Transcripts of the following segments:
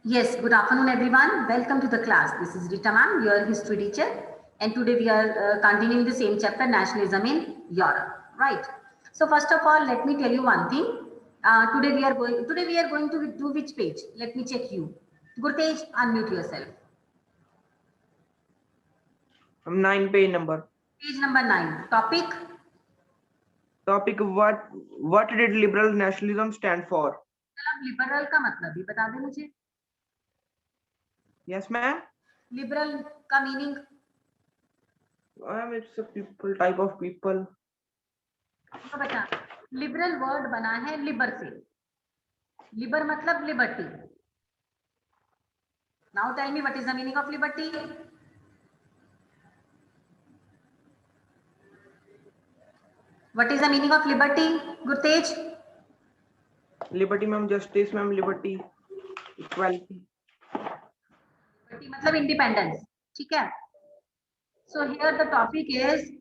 Yes, good afternoon, everyone. Welcome to the class. This is Rita ma'am, your history teacher, and today we are continuing the same chapter, nationalism in Europe. Right. So first of all, let me tell you one thing. Today we are going to do which page? Let me check you. Gurtej, unmute yourself. From 9 page number. Page number 9. Topic. What did liberal nationalism stand for? Liberal का मतलब भी बता दे मुझे. Yes, ma'am. Liberal का meaning. It's a people type of people. तो बता. Liberal word बना है लिबर से. लिबर मतलब liberty. Now tell me what is the meaning of liberty? What is the meaning of liberty, Gurtej? Liberty, ma'am. Justice, ma'am. Liberty, equality. Liberty मतलब independence. ठीक है? So here the topic is,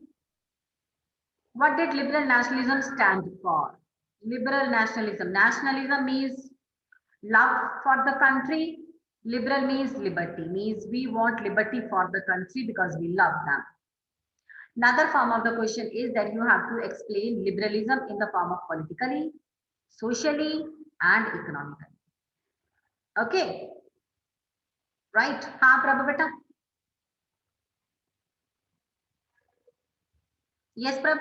what did liberal nationalism stand for? Liberal nationalism. Nationalism means love for the country. Liberal means liberty. Means we want liberty for the country because we love them. Another form of the question is that you have to explain liberalism in the form of politically, socially, and economically. Okay, right? हाँ प्रभु बेटा. Yes, Prabh.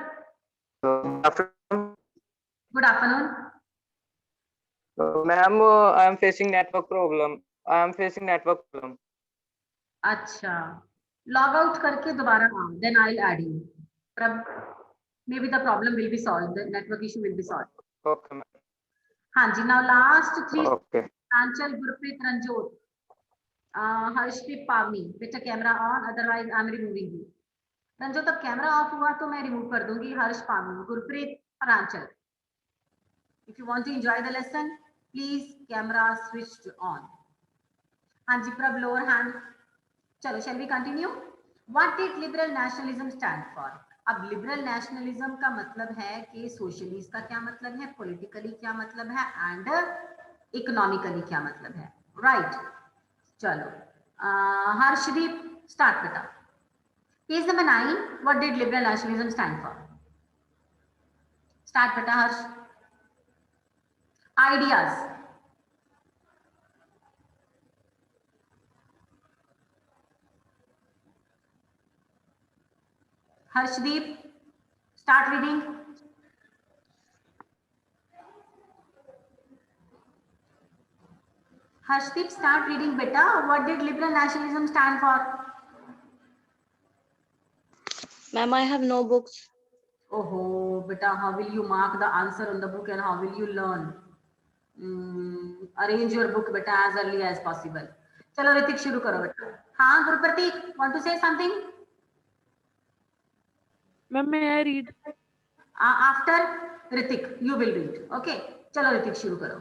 Good afternoon. Ma'am, I am facing network problem. अच्छा, log out करके दोबारा आओ. Then I'll add you. Prabh, maybe the problem will be solved. The network issue will be solved. Okay, ma'am. हाँ जी. Now last 3. Okay. Anchal, Gurpreet, Ranjot, Harshdeep, Pavni. बेटा camera on, otherwise I'm removing you. रंजोत अब camera off हुआ तो मैं remove कर दूंगी. हर्ष, पावनी, गुरप्रीत और आंचल. If you want to enjoy the lesson, please camera switched on. हाँ जी प्रभ, lower hand. चलो, shall we continue? What did liberal nationalism stand for? अब liberal nationalism का मतलब है कि socialist का क्या मतलब है, politically क्या मतलब है, and economically क्या मतलब है. Right? चलो, हर्षदीप start बेटा. Page number 9. What did liberal nationalism stand for? Start beta Harsh. Ideas. Harshdeep, start reading. Harshdeep, start reading beta. What did liberal nationalism stand for? Ma'am, I have no books. Oh, beta, how will you mark the answer on the book and how will you learn? Arrange your book beta as early as possible. चलो ऋतिक शुरू करो बेटा. हाँ गुरप्रतीक, want to say something? Ma'am, may I read? After Ritik, you will read. Okay, चलो ऋतिक शुरू करो.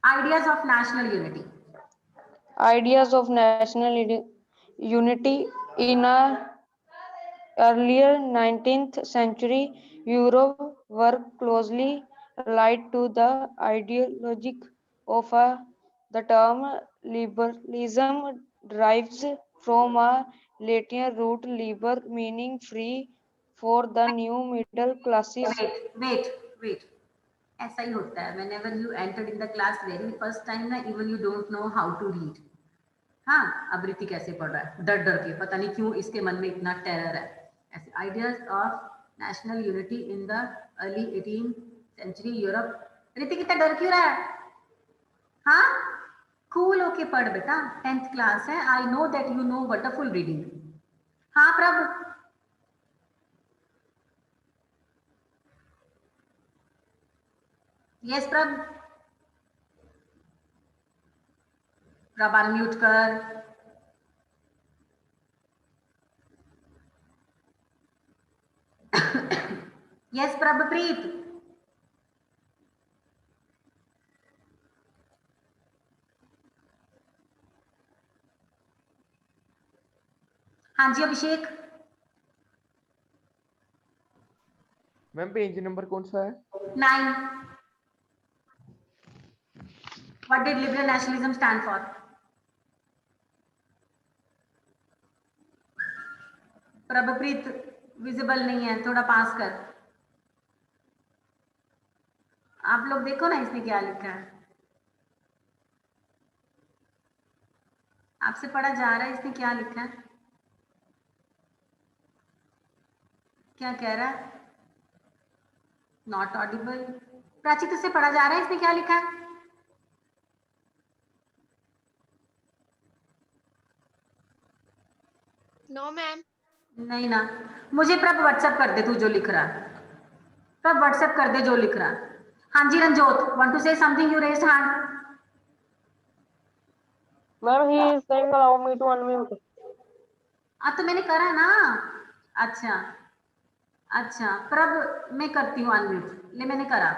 Ideas of national unity. Ideas of national unity in a earlier 19th century Europe were closely allied to the ideology of the term liberalism derives from a Latin root liber meaning free for the new middle classes. Wait. ऐसा ही होता है. Whenever you entered in the class very first time ना, even you don't know how to read. हाँ, अब ऋतिक कैसे पढ़ रहा है, डर डर के. पता नहीं क्यों इसके मन में इतना टेरर है. ऐसे ideas of national unity in the early 18th century Europe. Hrithik इतना डर क्यों रहा है? हाँ, कूल होके पढ़ बेटा. 10th क्लास है. I know that you know wonderful reading. हाँ प्रभ. यस प्रभ. प्रभ अनम्यूट कर. यस प्रभप्रीत. हाँ जी अभिषेक. मैम पेज नंबर कौन सा है? 9. What did liberal nationalism stand for? Prabhpreet visible नहीं है, थोड़ा पास कर। आप लोग देखो ना इसने क्या लिखा है, आपसे पढ़ा जा रहा है, इसने क्या लिखा है, क्या कह रहा है? Not Audible. प्राची तुझसे पढ़ा जा रहा है, इसने क्या लिखा है? No ma'am. नहीं ना, मुझे प्रभ व्हाट्सएप कर दे तू जो लिख रहा है, प्रभ व्हाट्सएप कर दे जो लिख रहा है। हाँ जी Ranjot, want to say something, you raised hand. Ma'am, he is saying allow me to unmute. तो मैंने करा ना। अच्छा अच्छा प्रभ, मैं करती हूँ अनम्यूट, ले मैंने करा।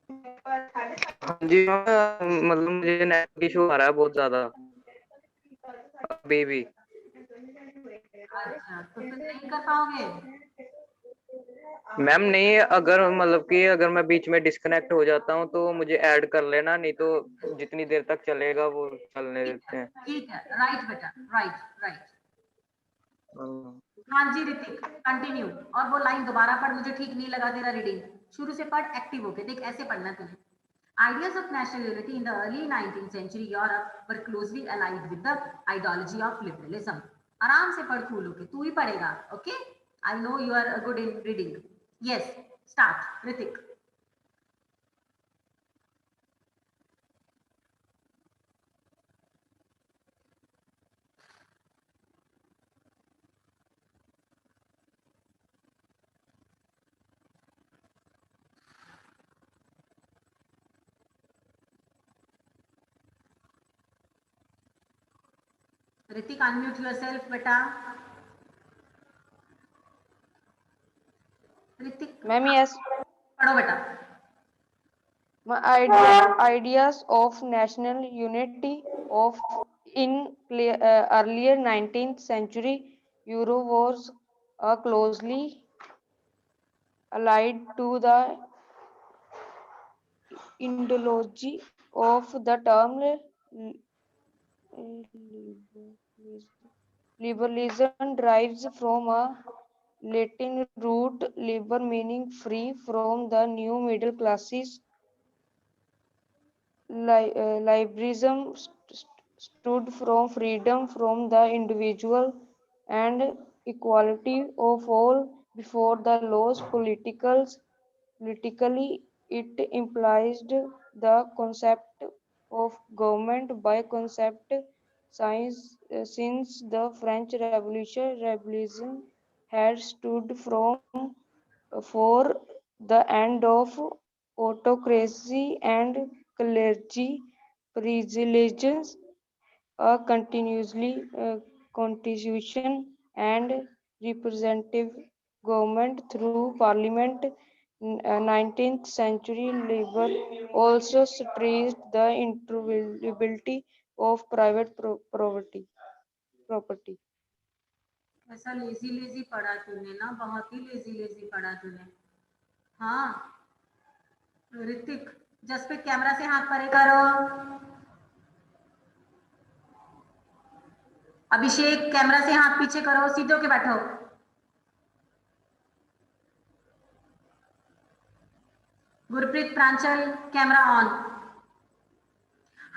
हाँ जी मतलब मुझे नेट इशू आ रहा है बहुत ज्यादा अभी भी। अच्छा तो फिर नहीं कर पाओगे? मैम नहीं, अगर मतलब कि अगर मैं बीच में डिस्कनेक्ट हो जाता हूँ तो मुझे ऐड कर लेना, नहीं तो जितनी देर तक चलेगा वो चलने देते हैं। ठीक है, राइट बेटा, राइट राइट। हाँ। हाँ जी ऋतिक, कंटिन्यू। और वो लाइन दोबारा पढ़, मुझे ठीक नहीं लगा तेरा रीडिंग। शुरू से पढ़, एक्टिव होके देख, ऐसे पढ़ना तुझे। Ideas of national unity in the early 19th century Europe were closely allied with the ideology of liberalism. आराम से पढ़ कूल होके, तू ही पढ़ेगा, okay? I know you are good in reading. Yes, start, Hrithik. Hrithik unmute yourself बेटा। Hrithik Ma'am, yes. पढ़ो बेटा। Ideas of national unity of in earlier 19th century Euro was closely allied to the ideology of the term liberalism derives from a Latin root liber meaning free from the new middle classes. Liberalism stood from freedom from the individual and equality of all before the laws. Politically, it implies the concept of government by concept since the French Revolution had stood from for the end of autocracy and clergy privileges, a continuously constitution and representative government through parliament. 19th century labor also stressed the inviolability of private property. ऐसा lazy lazy पढ़ा तूने ना, बहुत ही lazy lazy पढ़ा तूने। हाँ Hrithik, Jasprit camera से हाथ परे करो। अभिषेक कैमरा से हाथ पीछे करो, सीधे होके बैठो। Gurpreet Pranchal camera on.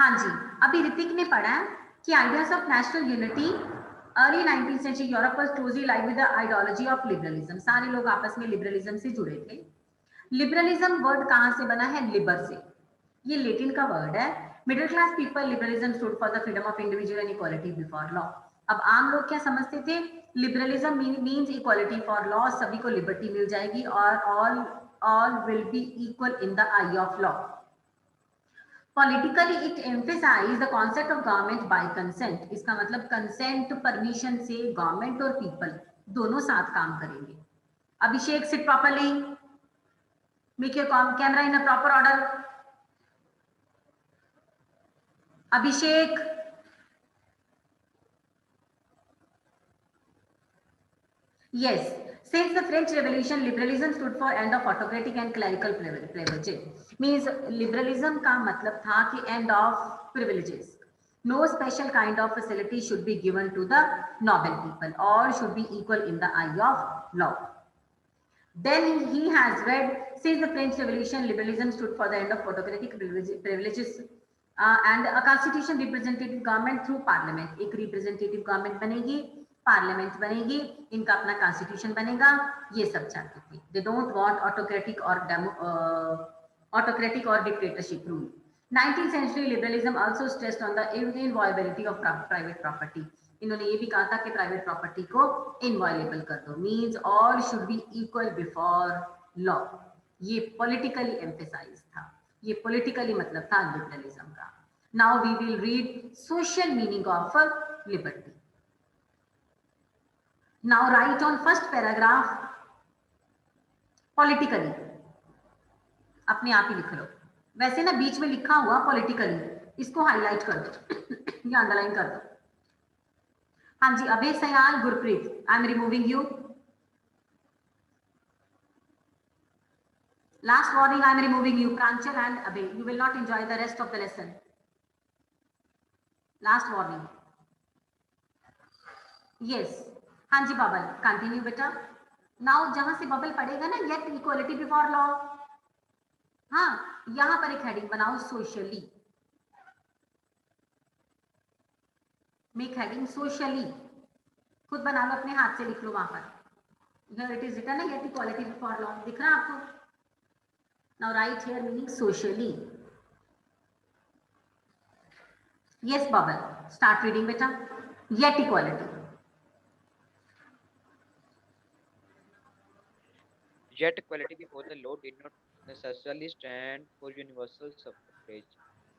हाँ जी, अभी ऋतिक ने पढ़ा कि ideas of national unity early 19th century Europe was closely like with the ideology of liberalism. सारे लोग आपस में लिबरलिज्म से जुड़े थे। लिबरलिज्म वर्ड कहां से बना है? लिबर से। ये लेटिन का वर्ड है। Middle class people liberalism stood for the freedom of individual and equality before law. अब आम लोग क्या समझते थे? Liberalism means equality for law, सभी को लिबर्टी मिल जाएगी और all will be equal in the eye of law. Politically, it emphasizes the concept of government by consent. इसका मतलब consent, permission से government और people दोनों साथ काम करेंगे। अभिषेक, sit properly. Make your camera in a proper order. Abhishek, yes. Since the French Revolution, liberalism stood for end of autocratic and clerical privileges. Means liberalism का मतलब था कि end of privileges. No special kind of facility should be given to the noble people. All should be equal in the eye of law. Then he has read, since the French Revolution, liberalism stood for the end of autocratic privileges and a constitution representative government through parliament. एक representative government बनेगी, parliament बनेगी, इनका अपना constitution बनेगा, ये सब चाहते थे. They don't want autocratic or dictatorship rule. 19th century liberalism also stressed on the inviolability of private property. इन्होंने ये भी कहा था कि प्राइवेट प्रॉपर्टी को इनवायलेबल कर दो. Means all should be equal before law. ये पॉलिटिकली एम्फेसाइज था, ये पॉलिटिकली मतलब था लिबरलिज्म का. Now we will read social meaning of liberty. Now write on first paragraph politically. अपने आप ही लिख लो. वैसे ना बीच में लिखा हुआ पॉलिटिकली, इसको हाईलाइट कर दो या अंडरलाइन कर दो. हाँ जी, Abhay, Sayal, Gurpreet, I am removing you. Last warning, I am removing you. Pranchal and Abhay, you will not enjoy the rest of the lesson. Last warning. Yes, हाँ जी बबल, कंटिन्यू बेटा. नाउ जहां से बबल पड़ेगा ना, येट इक्वालिटी बिफोर लॉ, हाँ यहां पर एक हेडिंग बनाओ, सोशली. Make heading socially. खुद बना लो, अपने हाथ से लिख लो वहां पर. Here it is written, yet equality before law. दिख रहा है आपको? Now write here meaning socially. Yes, Babal. Start reading, beta. Yet equality. Yet equality before the law did not necessarily stand for universal suffrage.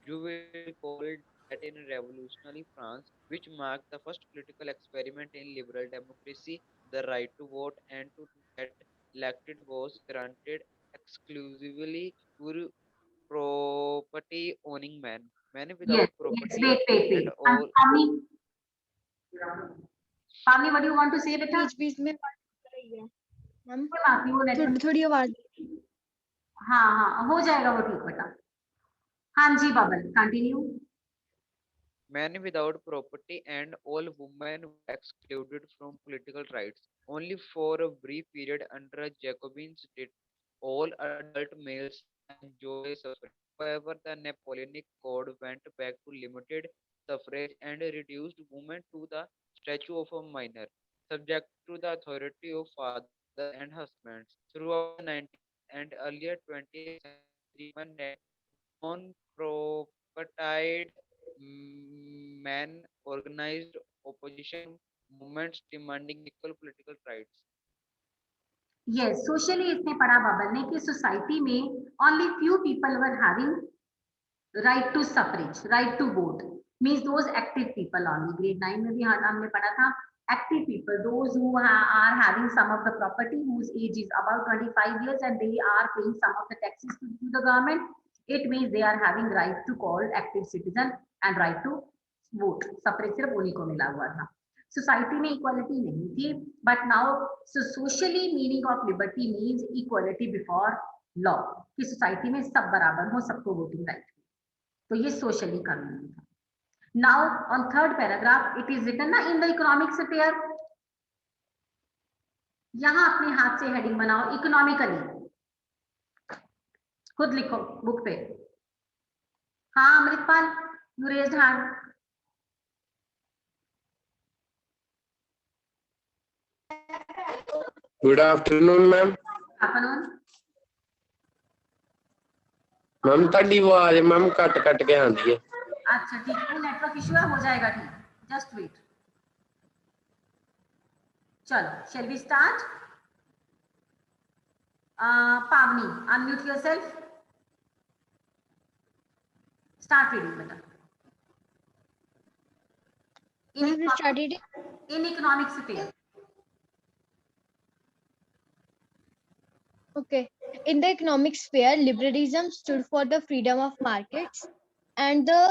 You will call that in revolutionary France, which marked the first political experiment in liberal democracy, the right to vote and to get elected was granted exclusively to property owning men. Men without Yes. property Wait. and all. Pavni, what do you want to say, beta? बीच में बात कर रही है ma'am, माफी, वो network- थोड़ी आवाज. हाँ हो जाएगा वो ठीक बेटा. हाँ जी Babbal, continue. Men without property and all women were excluded from political rights. Only for a brief period under a Jacobin state, all adult males enjoy suffrage. However, the Napoleonic Code went back to limited suffrage and reduced women to the status of a minor, subject to the authority of fathers and husbands. Throughout the 19th and earlier 20th century, women and non-propertied men organized opposition movements demanding equal political rights. Yes, socially इसने पढ़ा bubble ने कि society में only few people were having right to suffrage, right to vote. Means those active people only. Grade 9 में भी हमने पढ़ा था active people, those who are having some of the property, whose age is about 25 years and they are paying some of the taxes to the government. It means they are having right to call active citizen and right to vote. Suffrage सिर्फ उन्हीं को मिला हुआ था. Society में equality नहीं थी, but now socially meaning of liberty means equality before law, कि सोसाइटी में सब बराबर हो, सबको वोटिंग राइट. तो ये सोशली का मीनिंग था. Now on third paragraph it is written ना इन द इकोनॉमिक स्फीयर. यहां अपने हाथ से हेडिंग बनाओ, इकोनॉमिकली. खुद लिखो बुक पे. हाँ Amritpal, you raised hand. Good afternoon, ma'am. Afternoon. Ma'am ਤੁਹਾਡੀ ਆਵਾਜ਼ ਮੈਮ ਕੱਟ ਕੇ ਆਉਂਦੀ ਹੈ. अच्छा ठीक है, नेटवर्क इशू है, हो जाएगा ठीक. Just wait. चलो, shall we start? Pavni, unmute yourself. Start reading, beta. Have you studied it? In economic sphere. Okay. In the economic sphere, liberalism stood for the freedom of markets and the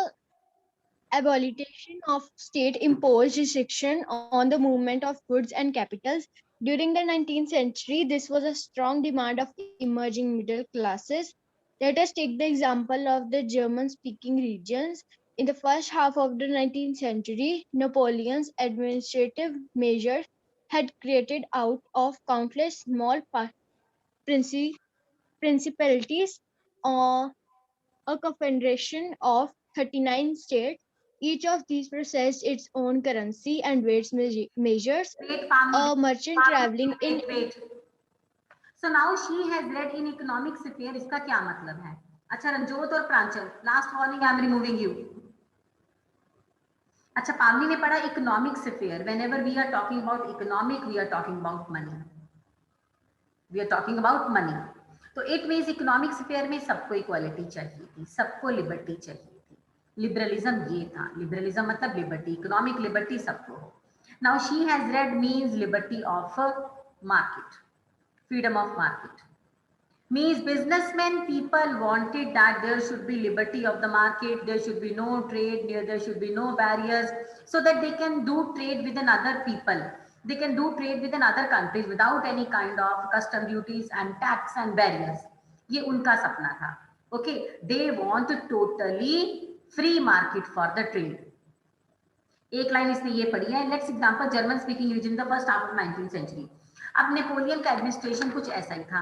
abolition of state imposed restriction on the movement of goods and capitals. During the 19th century, this was a strong demand of emerging middle classes. Let us take the example of the German-speaking regions. In the first half of the 19th century, Napoleon's administrative measures had created out of countless small princi- principalities a confederation of 39 states. Each of these possessed its own currency and weights measures. Wait, Pamni, A merchant traveling in wait. So now she has read in economic sphere. इसका क्या मतलब है? अच्छा रंजोत और प्रांचल, last warning, I am removing you. अच्छा पावनी ने पढ़ा economic sphere. Whenever we are talking about economic, we are talking about money. We are talking about money. तो इट मीन्स इकोनॉमिक स्फीयर में सबको इक्वालिटी चाहिए थी, सबको लिबर्टी चाहिए थी. लिबरलिज्म ये था. लिबरलिज्म मतलब लिबर्टी, इकोनॉमिक लिबर्टी सबको हो. Now she has red means liberty of market, freedom of market. Means businessmen people wanted that there should be liberty of the market, there should be no trade, there should be no barriers, so that they can do trade with other people, they can do trade with other countries without any kind of custom duties and tax and barriers. ये उनका सपना था. Okay, they want totally free market for the trade. एक line इसने ये पढ़ी है. Let's example German speaking region the first half of 19th century. अब नेपोलियन का एडमिनिस्ट्रेशन कुछ ऐसा ही था.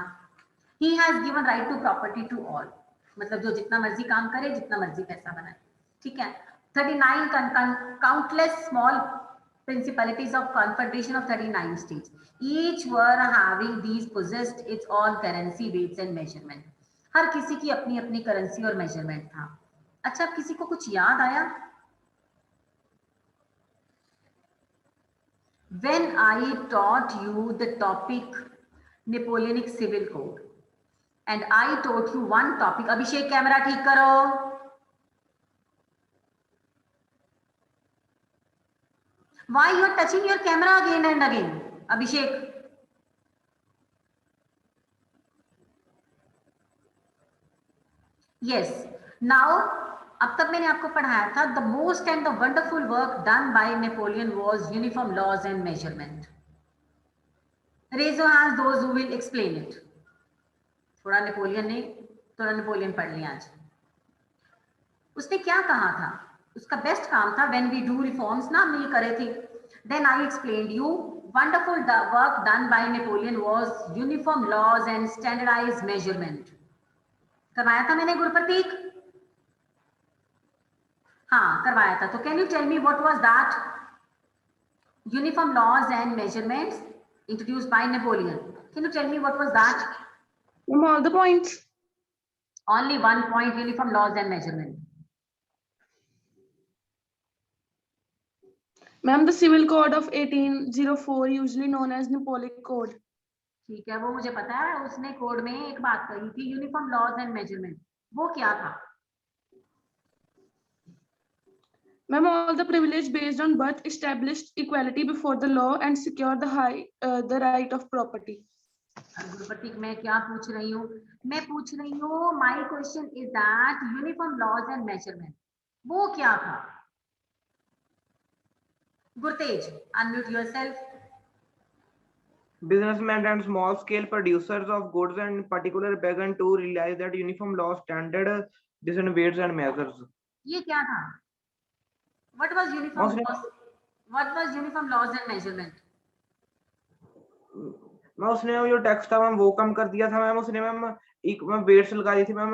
He has given right to property to all. मतलब जो जितना मर्जी काम करे, जितना मर्जी पैसा बनाए. ठीक है. 39 countless small principalities of confederation of 39 states. Each were having these possessed its own currency, weights and measurement. हर किसी की अपनी अपनी करेंसी और मेजरमेंट था. अच्छा अब किसी को कुछ याद आया? When I taught you the topic Napoleonic Civil Code and I taught you one topic, Abhishek camera ठीक करो. Why you are touching your camera again and again, Abhishek? Yes. Now अब तक मैंने आपको पढ़ाया था the most and the wonderful work done by Napoleon was uniform laws and measurement. Raise your hands those who will explain it. थोड़ा Napoleon पढ़ लिया आज. उसने क्या कहा था? उसका बेस्ट काम था when we do reforms ना, हमने ये करे थे. Then I explained you wonderful work done by Napoleon was uniform laws and standardized measurement. करवाया था मैंने गुरप्रतीक? हाँ करवाया था. तो can you tell me what was that? Uniform laws and measurements introduced by Napoleon. Can you tell me what was that? All the points. Only one point, uniform laws and measurement. Ma'am, the Civil Code of 1804, usually known as Napoleonic Code. ठीक है, वो मुझे पता है. उसने code में एक बात कही थी, यूनिफॉर्म लॉज एंड मेजरमेंट. वो क्या था? Ma'am, all the privilege based on birth established equality before the law and secure the right of property. गुरुप्रतीक मैं क्या पूछ रही हूँ? मैं पूछ रही हूँ my question is that uniform laws and measurement वो क्या था? Gurtej unmute yourself. Businessmen and small scale producers of goods in particular began to realize that uniform law standard decent weights and measures. ये क्या था? What was uniform laws? What was uniform laws and measurement? मैं उसने जो tax था ma'am वो कम कर दिया था मैम. उसने मैम एक मैम वेट्स लगा दी थी मैम.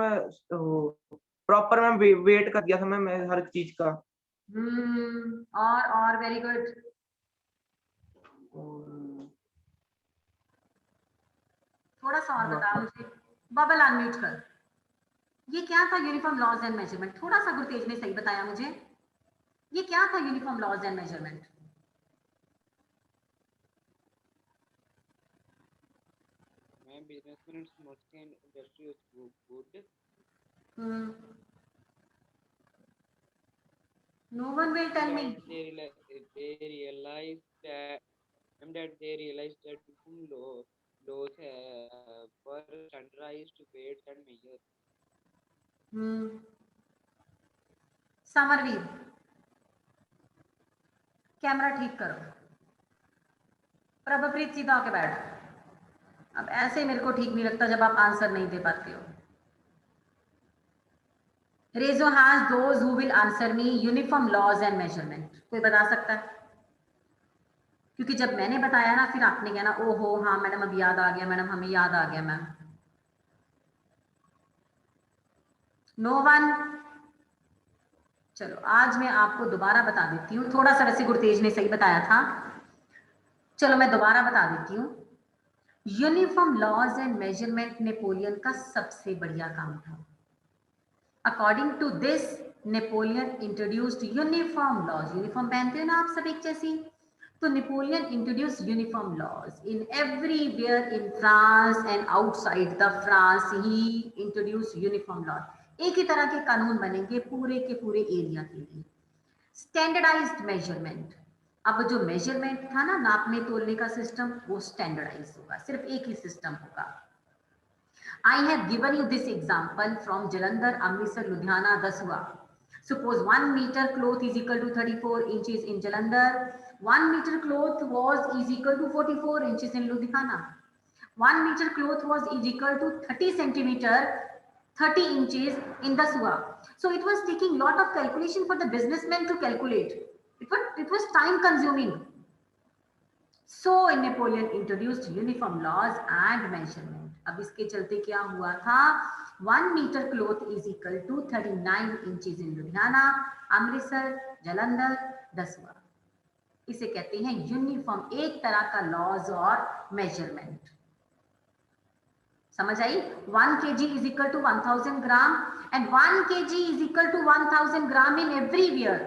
प्रॉपर मैम वेट कर दिया था मैम हर चीज का. और वेरी गुड. थोड़ा सा और बताओ मुझे. बबल अनम्यूट कर. ये क्या था यूनिफॉर्म लॉज एंड मेजरमेंट? थोड़ा सा गुरतेज ने सही बताया मुझे. ये क्या था यूनिफॉर्म लॉज एंड मेजरमेंट? मैं businessmen and small scale industry was good. No one will tell me. They realized that uniform laws were standardized weights and measures. Samarveer camera ठीक करो. प्रभप्रीत सीधा होके बैठ। अब ऐसे मेरे को ठीक नहीं लगता जब आप आंसर नहीं दे पाते हो। Raise your hands those who will answer me uniform laws and measurement। कोई बता सकता है? क्योंकि जब मैंने बताया ना फिर आपने कहना ओहो हाँ मैडम अब याद आ गया मैडम, हमें याद आ गया मैम। No one. चलो आज मैं आपको दोबारा बता देती हूँ, थोड़ा सा वैसे गुरतेज ने सही बताया था, चलो मैं दोबारा बता देती हूँ। Uniform laws and measurement Napoleon का सबसे बढ़िया काम था। According to this Napoleon introduced uniform laws. Uniform पहनते हो ना आप सब एक जैसी, तो Napoleon introduced uniform laws in everywhere in France and outside the France ही इंट्रोड्यूस्ड यूनिफॉर्म लॉज। एक ही तरह के कानून बनेंगे पूरे के पूरे एरिया के लिए। स्टैंडर्डाइज्ड मेजरमेंट, अब जो मेजरमेंट था ना नापने तोलने का सिस्टम वो स्टैंडर्डाइज होगा, सिर्फ एक ही सिस्टम होगा। I have given you this example from Jalandhar, Amritsar, Ludhiana, Dasua. Suppose 1 meter cloth is equal to 34 inches in Jalandhar. 1 meter cloth is equal to 44 inches in Ludhiana. 1 meter cloth is equal to 30 centimeter, 30 inches in Dasua. So it was taking lot of calculation for the businessman to calculate. It was time consuming. So Napoleon introduced uniform laws and measurement. अब इसके चलते क्या हुआ था, 1 meter cloth is equal to 39 inches in Ludhiana, Amritsar, Jalandhar, दसवा। इसे कहते हैं यूनिफॉर्म, एक तरह का लॉज और मेजरमेंट। समझ आई? 1 kg is equal to 1000 gram and 1 kg is equal to 1000 gram in everywhere.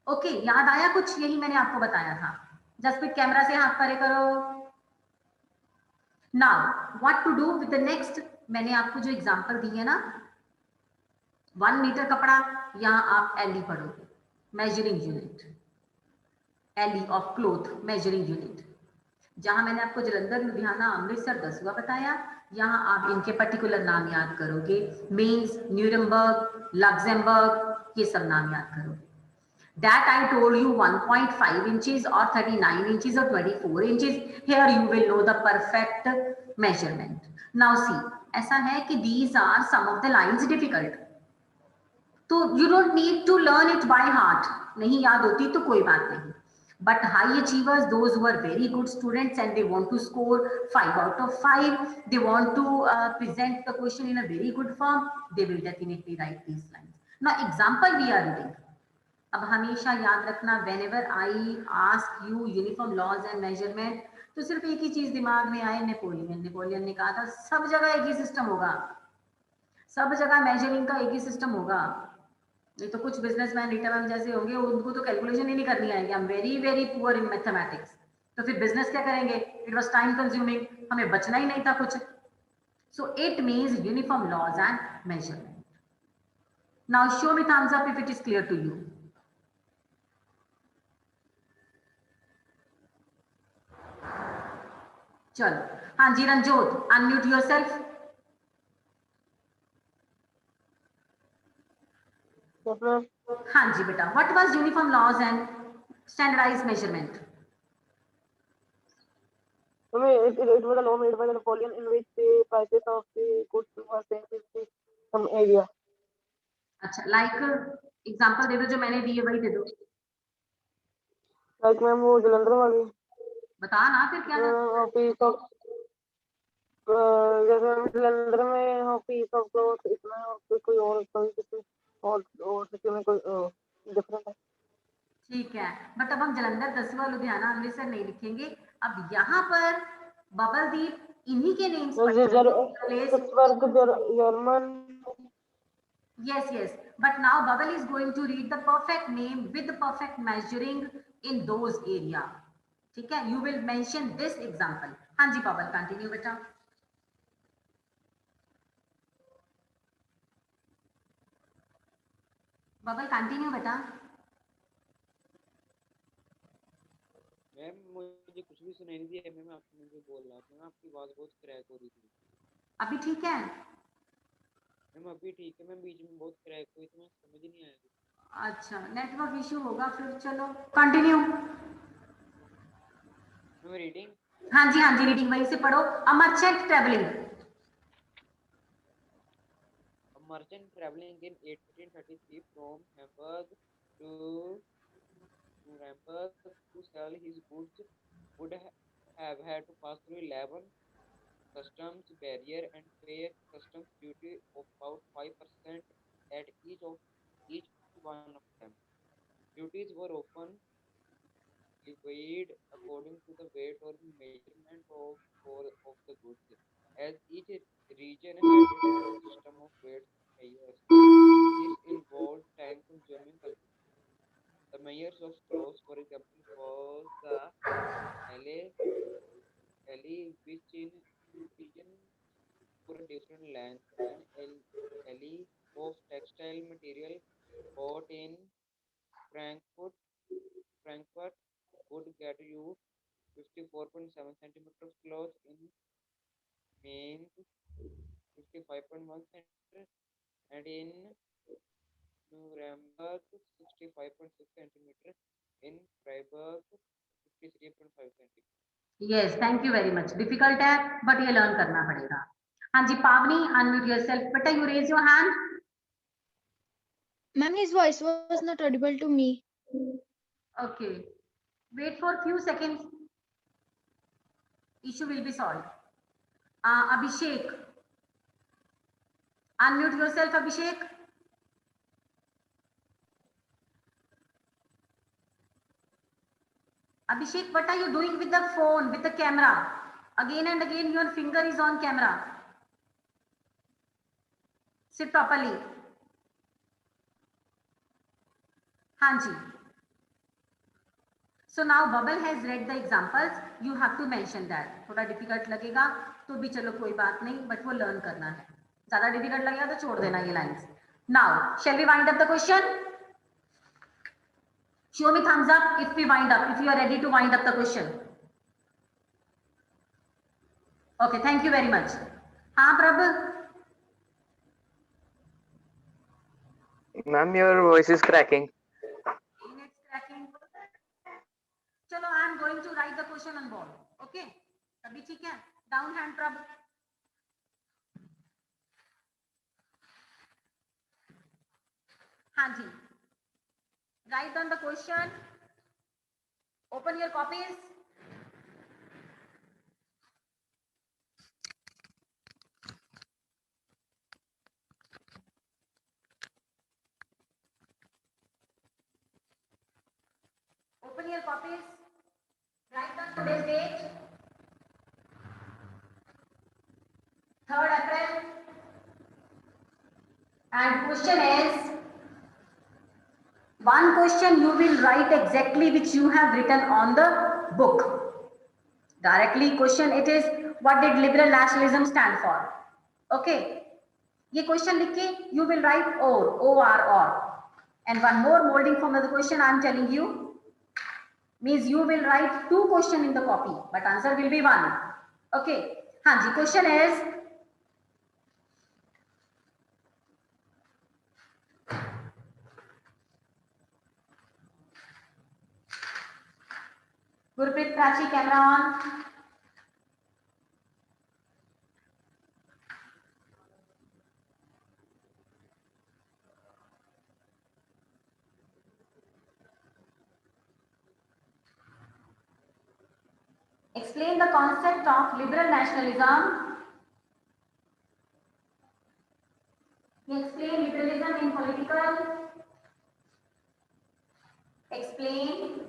Okay, याद आया कुछ? यही मैंने आपको बताया था। जसप्रीत कैमरा से हाथ परे करो। Now what to do with the next, मैंने आपको जो एग्जांपल दी है ना, 1 मीटर कपड़ा, यहाँ आप एलई पढ़ोगे, measuring unit, ell of cloth measuring unit. जहां मैंने आपको जलंधर, लुधियाना, अमृतसर, दसवा बताया, यहाँ आप इनके पर्टिकुलर नाम याद करोगे, मीन्स, न्यूरमबर्ग, लग्जमबर्ग, ये सब नाम याद करोगे। That I told you 1.5 inches or 39 inches or 24 inches. Here you will know the perfect measurement. Now see, ऐसा है कि these are some of the lines difficult. तो you don't need to learn it by heart. नहीं याद होती तो कोई बात नहीं. But high achievers, those who are very good students and they want to score 5 out of 5, they want to present the question in a very good form, they will definitely write these lines. Now example we are reading. अब हमेशा याद रखना, whenever I ask you uniform laws and measurement, तो सिर्फ एक ही चीज दिमाग में आए, नेपोलियन ने कहा था सब जगह एक ही सिस्टम होगा, सब जगह मेजरिंग का एक ही सिस्टम होगा। नहीं तो कुछ बिजनेसमैन रिटर्न जैसे होंगे, उनको तो कैलकुलेशन ही नहीं करनी आएगी, I am very very poor in mathematics, तो फिर बिजनेस क्या करेंगे? इट वाज टाइम कंज्यूमिंग, हमें बचना ही नहीं था कुछ। So it means uniform laws and measurement. Now show me thumbs up if it is clear to you. चलो, हाँ जी रंजोत, अनम्यूट योरसेल्फ। हाँ जी बेटा, what was uniform laws and standardised measurement? It was a law made by Napoleon in which the prices of the goods were changed in some area. अच्छा, like example दे दो, जो मैंने दी है वही दे दो। Like मैम वो जलंधर वाली बता ना फिर क्या था? पीस ऑफ, जैसे जलंधर में पीस ऑफ क्लॉथ, इसमें कोई और किसी और सिटी में कोई डिफरेंट है। ठीक है, बट अब हम जलंधर, दसवा, लुधियाना, अमृतसर नहीं लिखेंगे। अब यहाँ पर बबलदीप इन्हीं के names German. Yes, yes. But now Bubble is going to read the perfect name with the perfect measuring in those area. ठीक है? You will mention this example. हाँ जी Bubble, continue बेटा. Bubble, continue बेटा. मैम मुझे कुछ भी सुनाई नहीं दिया, मैं आपको मुझे बोल रहा था, आपकी आवाज बहुत क्रैक हो रही थी। अभी ठीक है? मैम अभी ठीक है, मैम बीच में बहुत क्रैक हुई तो मैं समझ नहीं आया। अच्छा, नेटवर्क इशू होगा फिर, चलो कंटिन्यू। reading. हाँ जी रीडिंग वहीं से पढ़ो। A merchant travelling. A merchant traveling in 1833 from Hamburg to Nuremberg to sell his goods would have had to pass through 11 customs barrier and pay customs duty of about 5% at each one of them. Duties were often levied according to the weight or measurement of the goods, as each region had its own system of weights and measures. This involved time-consuming calculations. The measures of clothes, for example, was the LA, which in region for a different length, and LE of textile material bought in Frankfurt, Frankfurt would get you 54.7 centimeter of cloth, in Mainz 55.1 centimeter, and in Nuremberg 65.6 centimeter, in Freiburg 53.5 centimeter. Yes thank you very much. Difficult है but ये learn करना पड़ेगा। हाँ जी Pavani unmute yourself. बेटा you raise your hand. Ma'am, his voice was not audible to me. Okay, wait for few seconds, issue will be solved. Abhishek, unmute yourself Abhishek। Abhishek, what are you doing with the phone, with the camera? Again and again your finger is on camera। sit properly। हाँ जी। So now Bubble has read the examples, you have to mention that। थोड़ा difficult लगेगा तो भी चलो कोई बात नहीं, but वो लर्न करना है। ज्यादा डिफिकल्ट लगेगा तो छोड़ देना ये lines. Now shall we wind up the question? Show me thumbs up if we wind up, if you are ready to wind up the question। Okay, thank you very much। हाँ प्रभ। Ma'am, your voice is cracking. It's cracking। चलो I am going to write the question on board। Okay, अभी ठीक है। Down hand प्रभ। हाँ जी। Write down the question। Open your copies। Open your copies। Write down today's date, 3rd April, and question is, one question you will write exactly which you have written on the book। Directly question it is, what did liberal nationalism stand for? Okay, ये question लिख के you will write or, and one more molding form of the question I am telling you, means you will write 2 question in the copy but answer will be 1। Okay, हाँ जी। question is, Gurpreet Prachi, camera on। Explain the concept of liberal nationalism। Explain liberalism in political। Explain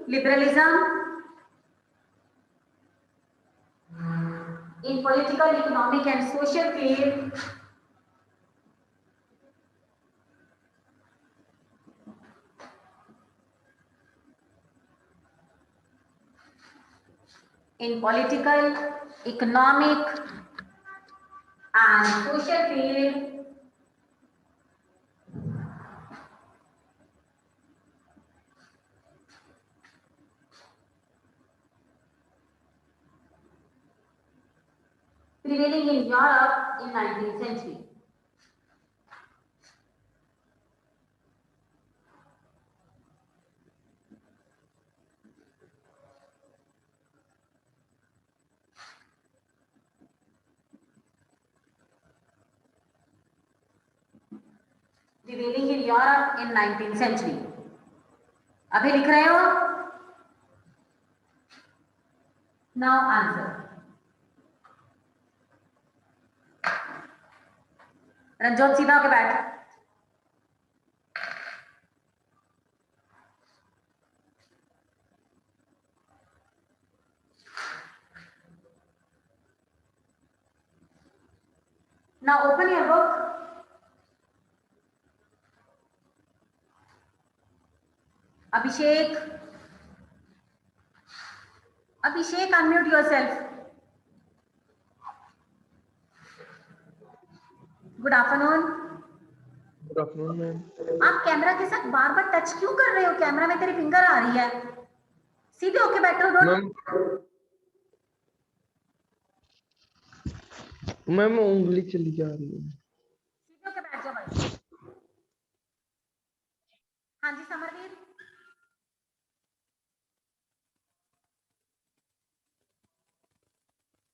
liberalism in political, economic and social field। In political, economic and social field। prevailing in Europe in 19th century. Prevailing in Europe in 19th century. अभी लिख रहे हो? Now answer. रंजोत सीधा होके बैठ. Now open your book. Abhishek. Abhishek, unmute yourself. Good afternoon. Good afternoon ma'am. आप camera के साथ बार बार टच क्यों कर रहे हो? कैमरा में तेरी फिंगर आ रही है. सीधे होके बैठो. मैम मैम उंगली चली जा रही है. सीधे होके बैठ जाओ भाई. हाँ जी समरवीर.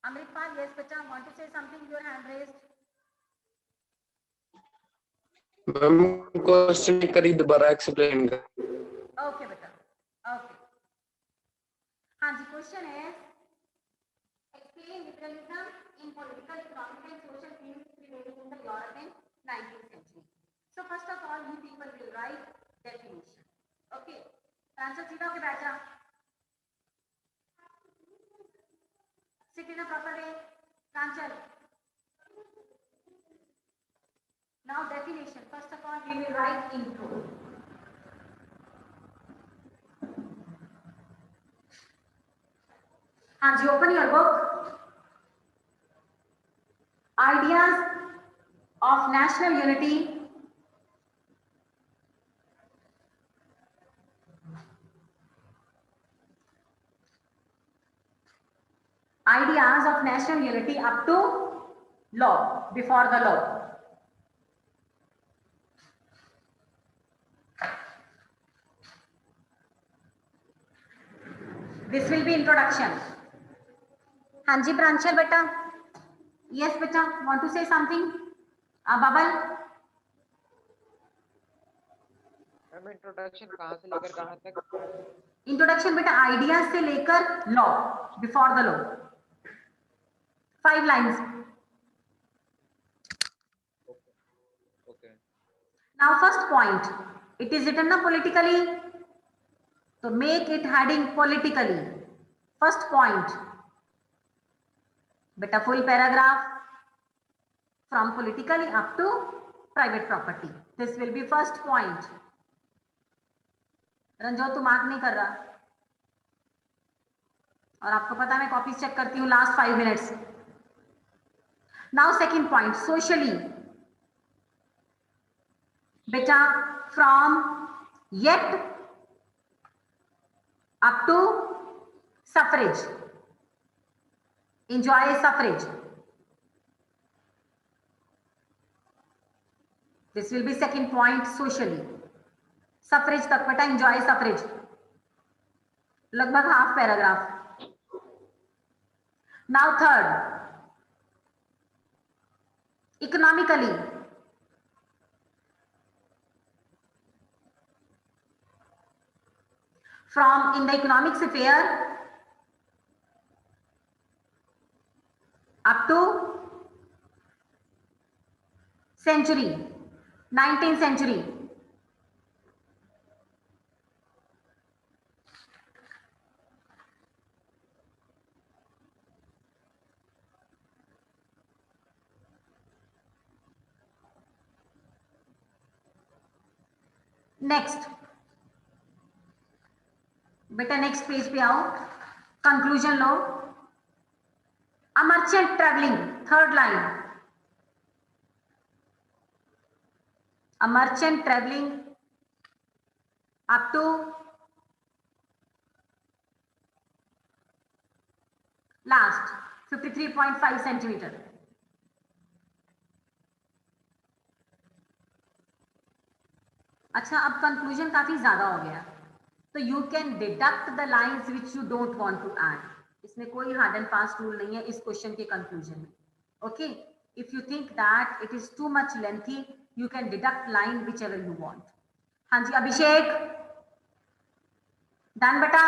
अमृतपाल, yes बेटा, want to say something? Your hand raised. Ma'am question करी दोबारा एक्सप्लेन कर. Okay बेटा. Okay. हाँ जी, क्वेश्चन है explain liberalism in political, economic and social fields prevailing in the Europe in 19th century. So first of all, you people will write definition. Okay. Answer सीधा होके बैठ जा. Sit in a proper way. Kanchal. Now definition. First of all, we will write intro. हाँ जी, open your book. Ideas of national unity up to law, before the law. This will be introduction. हाँ जी प्रांशल बेटा. Yes बेटा, want to say something? Bubble. Ma'am introduction कहाँ से लेकर कहाँ तक? Introduction बेटा आइडियाज से लेकर law, before the law. 5 lines. Okay. Now first point, it is written na politically, so make it heading politically. First point, beta full paragraph from politically up to private property. This will be first point. रंजो तू mark नहीं कर रहा, और आपको पता है मैं copies check करती हूँ last 5 minutes. Now second point, socially. बेटा from yet up to suffrage. Enjoy suffrage. This will be second point, socially. Suffrage तक बेटा enjoy suffrage. लगभग half paragraph. Now third, economically. From in the economic sphere up to century, 19th century. Next, बेटा next page पे आओ. Conclusion low. A merchant traveling, third line. A merchant traveling up to last 53.5 centimetre. अच्छा, अब conclusion काफी ज्यादा हो गया, तो you can deduct the lines which you don't want to add. इसमें कोई हार्ड एंड फास्ट रूल नहीं है इस क्वेश्चन के कंक्लूजन में। Okay, if you think that it is too much lengthy, you can deduct line which you want. हाँ जी Abhishek, done बेटा?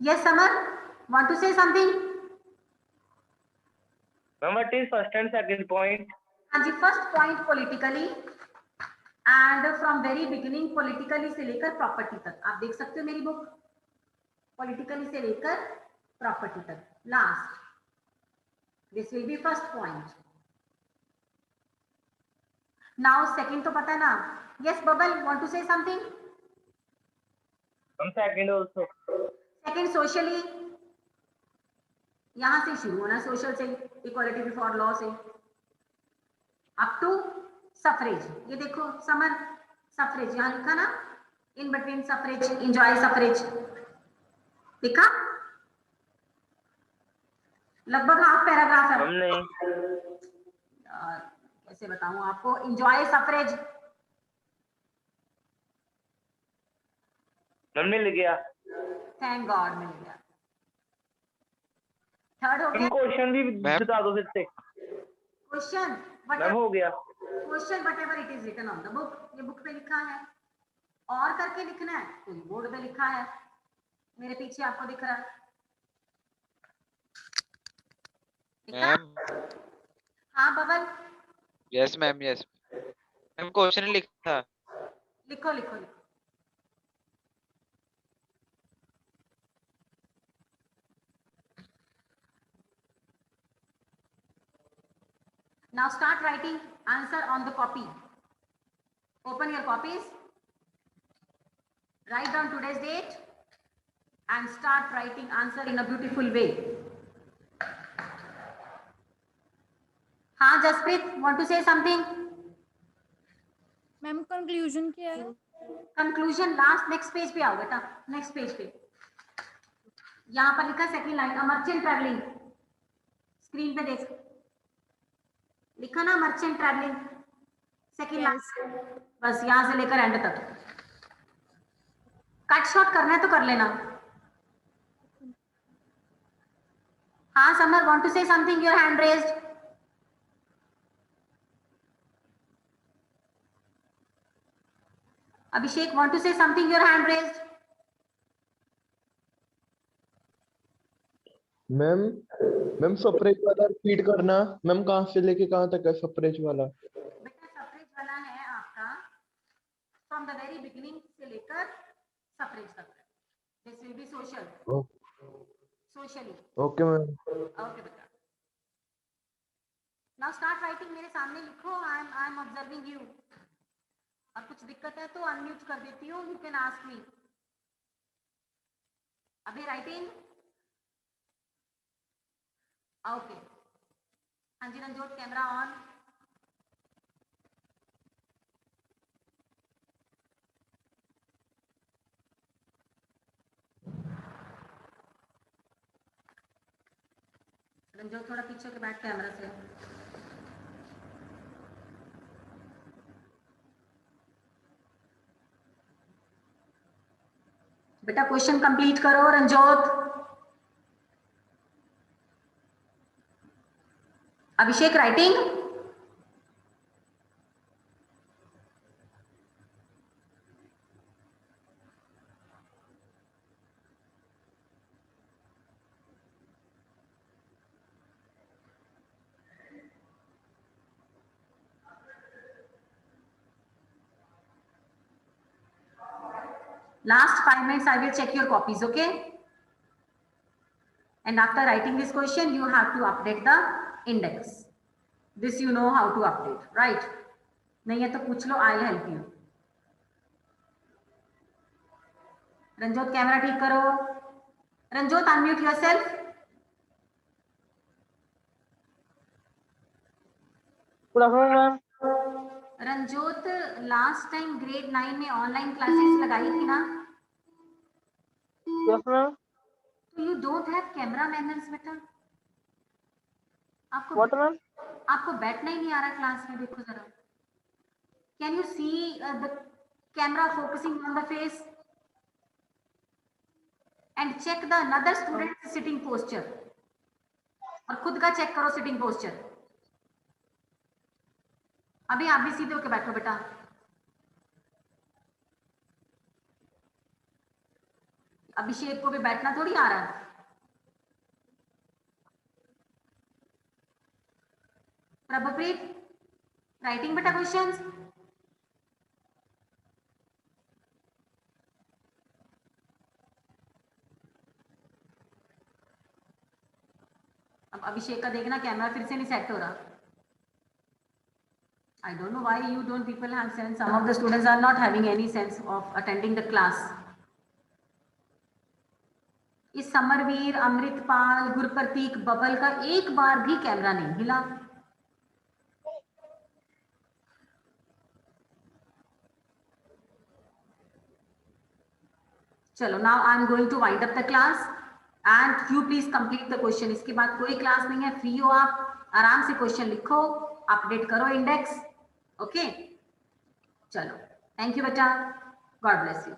Yes Samar, want to say something? Ma'am what is first and second point? हाँ जी, first point politically, and from very beginning politically से लेकर property तक। आप देख सकते हो मेरी बुक, पॉलिटिकली से लेकर प्रॉपर्टी तक last. This will be first point. Now second तो पता है ना? Yes Babbal, want to say something? Ma'am second also. Second socially, यहां से शुरू होना, सोशल से, इक्वालिटी बिफोर लॉ से अप टू सफरेज। ये देखो समर, सफरेज यहां लिखा ना, in between suffrage, enjoy suffrage लिखा, लगभग हाफ पैराग्राफ है। हमने कैसे बताऊं आपको, एंजॉय सफरेज मिल गया। थैंक गॉड मिल गया। थर्ड हो गया। क्वेश्चन भी बता दो फिर से। क्वेश्चन मैम हो गया। Question whatever it is written on the book, ये बुक पे लिखा है, और करके लिखना है तो बोर्ड पे लिखा है, मेरे पीछे आपको दिख रहा है। मैम हाँ bubble, yes ma'am, yes ma'am, question लिखा। लिखो लिखो लिखो। Now start writing answer on the copy. Open your copies. Write down today's date and start writing answer in a beautiful way. हाँ Jaspreet, want to say something? Ma'am conclusion क्या है? Conclusion last next page पे आओ बेटा, next page पे यहाँ पर लिखा second line, merchant travelling, screen पे देख, लिखा ना मर्चेंट ट्रैवलिंग, सेकंड लाइन, बस यहाँ से लेकर एंड तक। कट शॉट करना है तो कर लेना। हाँ Samar, want to say something? Your hand raised. Abhishek, want to say something? Your hand raised. Ma'am suffrage वाला रिपीट करना। मैम कहाँ से लेके कहाँ तक है सफरेज वाला? बेटा सफरेज वाला है आपका फ्रॉम द वेरी बिगिनिंग से लेकर सफरेज तक। This will B social, socially. Okay ma'am. Okay बेटा, नाउ स्टार्ट राइटिंग। मेरे सामने लिखो, आई एम ऑब्जर्विंग यू। और कुछ दिक्कत है तो अनम्यूट कर देती हूँ, यू कैन आस्क मी। अभी राइटिंग ओके। हाँ जी रंजोत, कैमरा ऑन। रंजोत थोड़ा पीछे के बैठ कैमरा से। बेटा क्वेश्चन कंप्लीट करो रंजोत। अभिषेक writing. Last 5 minutes, I will check your copies, okay? And after writing this question, you have to update the index. This you know how to update, right? नहीं है तो पूछ लो, I'll help you. Ranjot camera ठीक करो। Ranjot unmute yourself. Good afternoon ma'am. Ranjot last time grade 9 में online classes लगाई थी ना? Yes ma'am. You don't have camera manners बेटा, आपको व्हाट मैम? आपको बैठना ही नहीं आ रहा क्लास में, देखो जरा। Can you see the camera focusing on the face and check the another student sitting posture, और खुद का चेक करो सिटिंग पोस्चर। अभी आप भी सीधे होके बैठो बेटा। अभिषेक को भी बैठना थोड़ी आ रहा है। प्रभुप्रीत, राइटिंग बेटा क्वेश्चंस। अब अभिषेक का देखना कैमरा फिर से नहीं सेट हो रहा। I don't know why you don't people have sense. Some of the students are not having any sense of attending the class. इस समरवीर, अमृतपाल, गुरप्रतीक, बबल का एक बार भी कैमरा नहीं हिला। चलो, now I am going to wind up the class and you please complete the question. इसके बाद कोई क्लास नहीं है, फ्री हो आप, आराम से क्वेश्चन लिखो, अपडेट करो इंडेक्स। ओके, चलो, थैंक यू बेटा, गॉड ब्लेस यू।